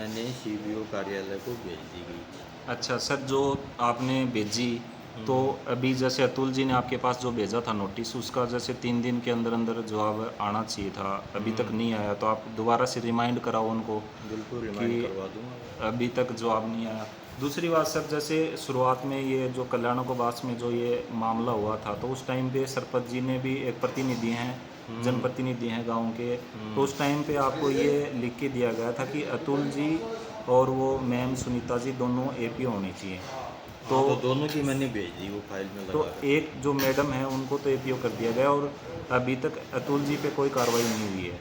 मैंने सीबीओ कार्यालय को भेज दी गई थी। अच्छा सर, जो आपने भेजी तो हम्म, अभी जैसे अतुल जी ने आपके पास जो भेजा था नोटिस, उसका जैसे 3 दिन के अंदर अंदर जवाब आना चाहिए था, अभी तक नहीं आया, तो आप दोबारा से रिमाइंड कराओ उनको बिल्कुल कि रिमाइंड करवा दूंगा मैं। अभी तक जवाब नहीं आया। दूसरी बात सर, जैसे शुरुआत में ये जो कल्याणों में जो ये मामला हुआ था, तो उस टाइम पे सरपंच जी ने भी एक प्रतिनिधि हैं, हम्म, जनप्रतिनिधि हैं गांव के, तो हम्म। उस टाइम पे आपको ये लिख के दिया गया था कि अतुल जी और वो मैम सुनीता जी दोनों एपीओ होनी चाहिए। तो हाँ, तो दोनों की मैंने भेज दी वो फाइल में तो लगा कर। एक जो मैडम है उनको तो एपीओ कर दिया गया और अभी तक अतुल जी पे कोई कार्रवाई नहीं हुई है।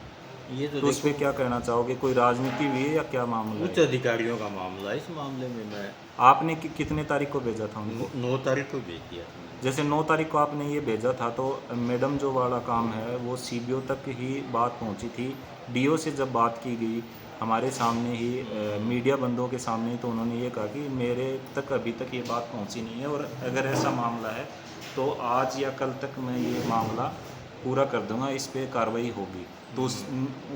ये तो तो उस पे देखो क्या कहना चाहोगे, कोई राजनीति हुई है या क्या मामला उच्च है? अधिकारियों का मामला है। इस मामले में मैं आपने कितने तारीख को भेजा था उनको? 9 तारीख को भेज दिया था मैंने। जैसे 9 तारीख को आपने ये भेजा था, तो मैडम जो वाला काम है वो सीबीओ तक ही बात पहुंची थी। डीओ से जब बात की गई हमारे सामने ही, मीडिया बंदों के सामने ही, तो उन्होंने ये कहा कि मेरे तक अभी तक ये बात पहुंची नहीं है, और अगर ऐसा मामला है तो आज या कल तक मैं ये मामला पूरा कर दूंगा, इस पे कार्रवाई होगी। तो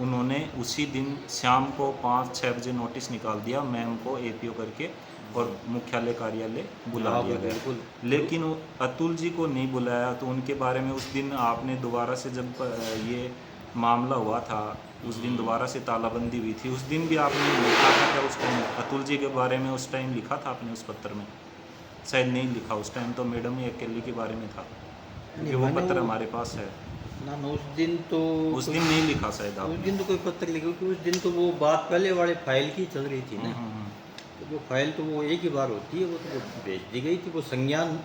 उन्होंने उसी दिन शाम को 5-6 बजे नोटिस निकाल दिया, मैम को एपीओ करके और मुख्यालय कार्यालय बुला हाँ, लिया गया। बिल्कुल। लेकिन वो अतुल जी को नहीं बुलाया, तो उनके बारे में उस दिन आपने दोबारा से जब ये मामला हुआ था, उस दिन दोबारा से तालाबंदी हुई थी, उस दिन भी आपने लिखा था क्या उस टाइम अतुल जी के बारे में? उस टाइम लिखा था आपने उस पत्र में? शायद नहीं लिखा, उस टाइम तो मैडम ही अकेले के बारे में था, नहीं, क्योंकि वो मैंने पत्र वो हमारे पास है। ना ना उस दिन तो उस कोई दिन नहीं लिखा शायद उस आपने। दिन तो कोई पत्र लिखा, क्योंकि उस दिन तो वो बात पहले वाले फाइल की चल रही थी ना। हम्म। तो वो फाइल तो वो एक ही बार होती है, वो भेज दी गई थी। वो संज्ञान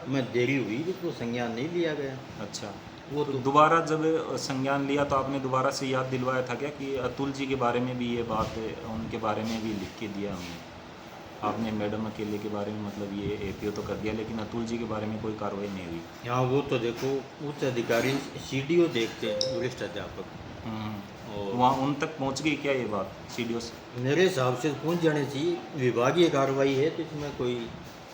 में देरी हुई, तो वो संज्ञान नहीं लिया गया। अच्छा, वो तो तो दोबारा जब संज्ञान लिया तो आपने दोबारा से याद दिलवाया था क्या कि अतुल जी के बारे में भी ये बात है, उनके बारे में भी लिख के दिया हमने? आपने मैडम अकेले के बारे में मतलब ये एपीओ तो कर दिया, लेकिन अतुल जी के बारे में कोई कार्रवाई नहीं हुई। यहाँ वो तो देखो उच्च अधिकारी सीडीओ देखते हैं, वरिष्ठ अध्यापक। और वहाँ उन तक पहुँच गई क्या ये बात सीडीओ से? मेरे हिसाब से पहुंच जाने चाहिए। विभागीय कार्रवाई है तो इसमें कोई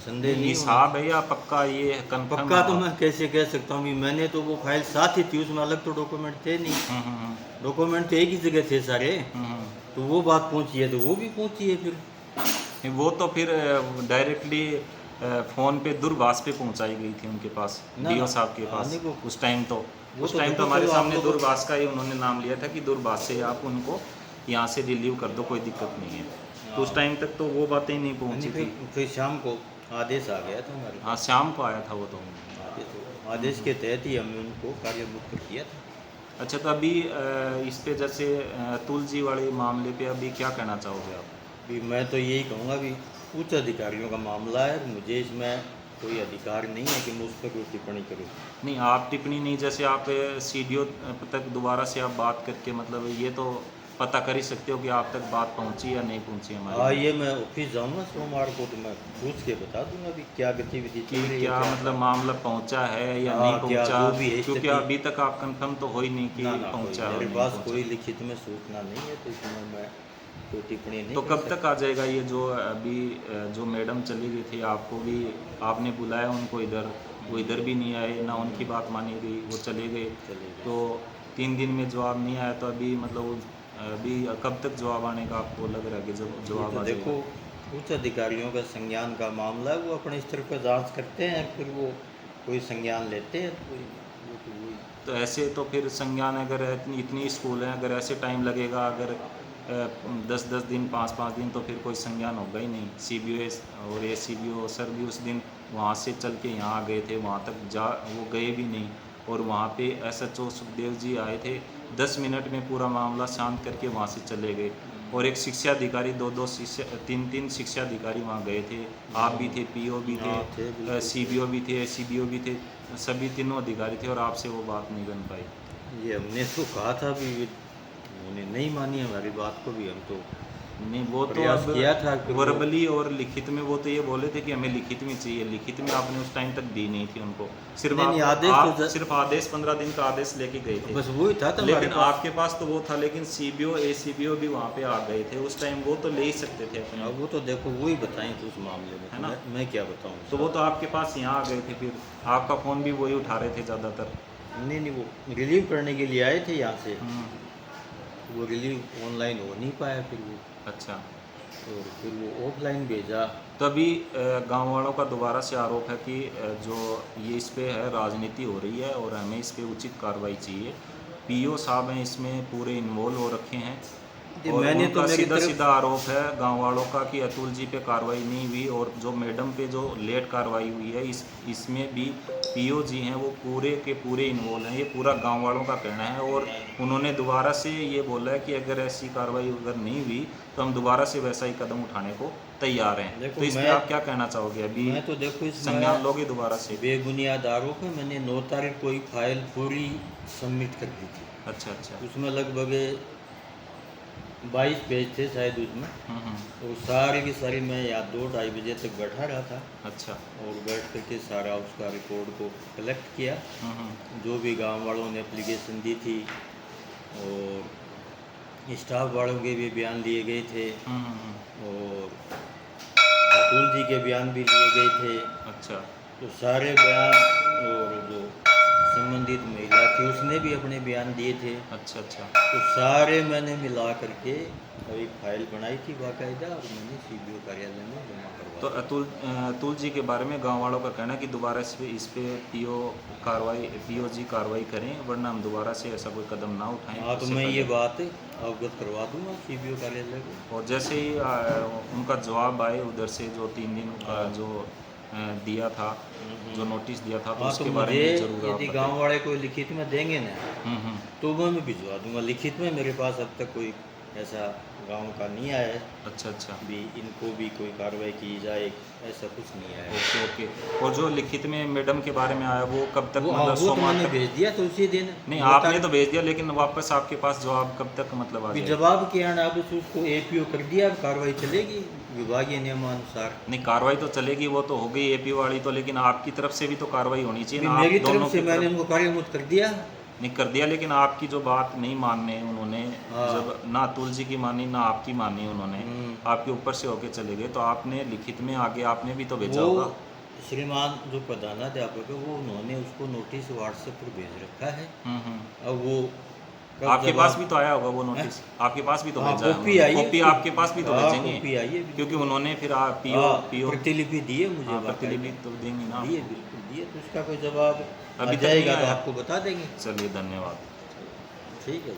संदेह नहीं, नहीं होना हिसाब चाहिए। है या पक्का ये कंफर्म पक्का है तो बात? मैं कैसे कह सकता हूँ, मैंने तो वो फाइल साथ ही थी, उसमें अलग तो डॉक्यूमेंट थे नहीं। हम्म। डॉक्यूमेंट तो एक ही जगह थे सारे। हम्म। तो वो बात पहुंची है तो वो भी पहुंची है फिर। नहीं, वो तो फिर डायरेक्टली फ़ोन पे दूरभाष पे पहुंचाई गई थी उनके पास, ना डीओ ना, साहब के हाँ, पास। नहीं वो उस टाइम तो वो तो देखो हमारे चलो आप सामने तो दूरभाष का ही उन्होंने नाम लिया था कि दूरभाष से आप उनको यहाँ से रिलीव कर दो, कोई दिक्कत नहीं है। तो उस हाँ, टाइम तक तो वो बातें नहीं नहीं पहुंची थी। फिर शाम को आदेश आ गया था हमारे हाँ, पास। शाम को आया था वो तो। आदेश के तहत ही हमने उनको कार्यमुक्त किया था। अच्छा, तो अभी इस पे जैसे अतुल जी वाले मामले पे अभी क्या कहना चाहोगे आप? भी मैं तो यही कहूँगा भी उच्च अधिकारियों का मामला है, मुझे इसमें कोई अधिकार नहीं है कि मैं उस पर कोई टिप्पणी करूँ। नहीं, आप टिप्पणी नहीं, जैसे आप सीडीओ तक दोबारा से आप बात करके मतलब ये तो पता कर ही सकते हो कि आप तक बात पहुंची या नहीं पहुंची हमारी हाँ, बात। ये मैं ऑफिस जाऊँगा सोमवार को, तो मैं पूछ के बता दूंगा भी क्या गतिविधि चल कि रही है, क्या क्या मतलब मामला पहुंचा है या नहीं हाँ, क्या पहुंचा, जो भी है क्योंकि स्थिति। अभी तक आप कंफर्म तो हो ही नहीं कि ना ना, कोई पहुंचा और मेरे नहीं पास कोई पहुंचा। लिखित में सूचना नहीं है, तो इसमें मैं कोई टिप्पणी नहीं तो कर कब तक सकता। आ जाएगा ये जो अभी जो मैडम चली गई थी, आपको भी आपने बुलाया उनको इधर, वो इधर भी नहीं आए, ना उनकी बात मानी गई, वो चले गए। चलिए तो 3 दिन में जवाब नहीं आया, तो अभी मतलब अभी कब तक जवाब आने का आपको लग रहा है कि जब ये जवाब तो आ देखो जाएगा? उच्च अधिकारियों का संज्ञान का मामला है, वो अपने स्तर पर जांच करते हैं, फिर वो कोई संज्ञान लेते हैं, तो वो तो वही। तो ऐसे तो फिर संज्ञान अगर इतनी इतनी स्कूल हैं, अगर ऐसे टाइम लगेगा, अगर 10-10 दिन 5-5 दिन, तो फिर कोई संज्ञान होगा ही नहीं। सीबीओ और एसीबीओ सर भी उस दिन वहाँ से चल के यहाँ आ गए थे, वहाँ तक जा वो गए भी नहीं, और वहाँ पे एसएचओ सुखदेव जी आए थे, 10 मिनट में पूरा मामला शांत करके वहाँ से चले गए। और एक शिक्षा अधिकारी, 2-2 शिक्षा 3-3 शिक्षा अधिकारी वहाँ गए थे, आप भी थे, पीओ भी हाँ, थे थे, बिल्कुल थे। सीबीओ भी थे, एसीबीओ भी थे, सभी तीनों अधिकारी थे, और आपसे वो बात नहीं बन पाई। ये हमने तो कहा था भी, उन्होंने नहीं मानी हमारी बात को भी। हम तो नहीं, वो तो प्रयास अब किया था कि वो वर्बली और लिखित में वो तो ये बोले थे कि हमें लिखित में चाहिए, लिखित में आपने उस टाइम तक दी नहीं थी उनको, सिर्फ नहीं नहीं, आदेश आप तो सिर्फ आदेश 15 दिन का आदेश लेके गए थे। बस वही था हमारे लेकिन पास। आपके पास तो वो था, लेकिन सीबीओ एसीबीओ भी वहाँ पे आ गए थे उस टाइम, वो तो ले ही सकते थे अपने, अब वो तो देखो वही बताएं तो उस मामले में है तो ना? मैं क्या बताऊं। तो वो तो आपके पास यहाँ आ गए थे, फिर आपका फ़ोन भी वही उठा रहे थे ज़्यादातर। नहीं नहीं, वो रिलीव करने के लिए आए थे यहाँ से। हम्म। वो रिलीव ऑनलाइन हो नहीं पाया, फिर वो अच्छा। और फिर वो ऑफलाइन भेजा। तो अभी गाँव वालों का दोबारा से आरोप है कि जो ये इस पे है राजनीति हो रही है और हमें इस पे उचित कार्रवाई चाहिए। पीओ साहब हैं इसमें पूरे इन्वॉल्व हो रखे हैं जी, और मैंने तो उनका मेरी सीधा तरफ सीधा आरोप है गांव वालों का कि अतुल जी पे कार्रवाई नहीं हुई और जो मैडम पे जो लेट कार्रवाई हुई है इसमें भी पीओ जी हैं वो पूरे के पूरे इन्वॉल्व हैं। ये पूरा गांव वालों का कहना है और उन्होंने दोबारा से ये बोला है कि अगर ऐसी कार्रवाई अगर नहीं हुई तो हम दोबारा से वैसा ही कदम उठाने को तैयार हैं। देखो, तो इस पर आप क्या कहना चाहोगे? अभी मैं तो देखो संज्ञान इसमें लोगे दोबारा से? बेबुनियाद आरोप है। मैंने 9 तारीख को ही फाइल पूरी सबमिट कर दी थी। अच्छा अच्छा। उसमें लगभग 22 पेज थे शायद उसमें। हम्म। और सारी की सारी मैं यहाँ 2-2:30 बजे तक बैठा रहा था अच्छा। और बैठ करके सारा उसका रिकॉर्ड को कलेक्ट किया। हम्म। जो भी गांव वालों ने एप्लीकेशन दी थी और स्टाफ वालों के भी बयान लिए गए थे और अतुल जी के बयान भी लिए गए थे। अच्छा। तो सारे बयान और जो संबंधित महिला थी उसने भी अपने बयान दिए थे। अच्छा अच्छा। तो सारे मैंने मिला करके एक फाइल बनाई थी बाकायदा और मैंने सीबीओ कार्यालय में जमा करवा तो अतुल जी के बारे में गांव वालों का कहना है कि दोबारा इस पे पीओ जी कार्रवाई करें वरना हम दोबारा से ऐसा कोई कदम ना उठाएं। हाँ, तो इससे मैं ये पहले। बात अवगत करवा दूंगा सीबीओ कार्यालय को। और जैसे ही उनका जवाब आए उधर से जो 3 दिन का जो दिया था, जो नोटिस दिया था, तो हाँ, तो उसके बारे मुझे में जरूर आप यदि बताएं। गांव वाले कोई लिखित में देंगे ना हम्म। तो वो मैं भिजवा दूंगा। लिखित में मेरे पास अब तक कोई ऐसा गांव का नहीं आया है अच्छा अच्छा। भी इनको भी कोई कार्रवाई की जाए, ऐसा कुछ नहीं आया है। Okay okay. और जो लिखित में मैडम के बारे में आया वो कब तक, वो मतलब वो तो सोमवार मैंने तक? भेज दिया तो उसी दिन। नहीं, 9 आपने तारीख तो भेज दिया लेकिन वापस आपके पास जवाब कब तक मतलब आ भी जाएगा? जवाब किया ना, अब उसको एपीओ कर दिया, अब कार्रवाई चलेगी विभागीय नियमानुसार। नहीं, कार्रवाई तो चलेगी, वो तो हो गई एपी वाली तो, लेकिन आपकी तरफ से भी तो कार्रवाई होनी चाहिए भी ना। मेरी आप दोनों तरफ से की मैंने तरफ उनको कार्यमुक्त कर दिया। नहीं कर दिया, लेकिन आपकी जो बात नहीं मानने उन्होंने, हाँ। जब ना अतुल जी की मानी ना आपकी मानी उन्होंने, आपके ऊपर से होके चले गए, तो आपने लिखित में आगे आपने भी तो भेजा वो होगा। श्रीमान जो प्रधानाध्यापक है वो उन्होंने उसको नोटिस व्हाट्सएप पर भेज रखा है। अब वो कब आपके जवाब- पास भी तो आया होगा वो नोटिस, आपके पास भी तो हाँ, भेजा है कॉपी उन्होंने। आई है कॉपी उसकी। आपके पास भी तो हाँ, भेजेंगे, कॉपी आई है, क्योंकि उन्होंने फिर पीओ हाँ, पीओ प्रतिलिपि दिए मुझे। हाँ, बाकायदा। प्रतिलिपि तो देंगे ना दिए, आपको। बिल्कुल दिए, तो उसका कोई जवाब अभी आ तक नहीं जाएगा तो आया? आपको बता देंगे। चलिए, धन्यवाद। ठीक है।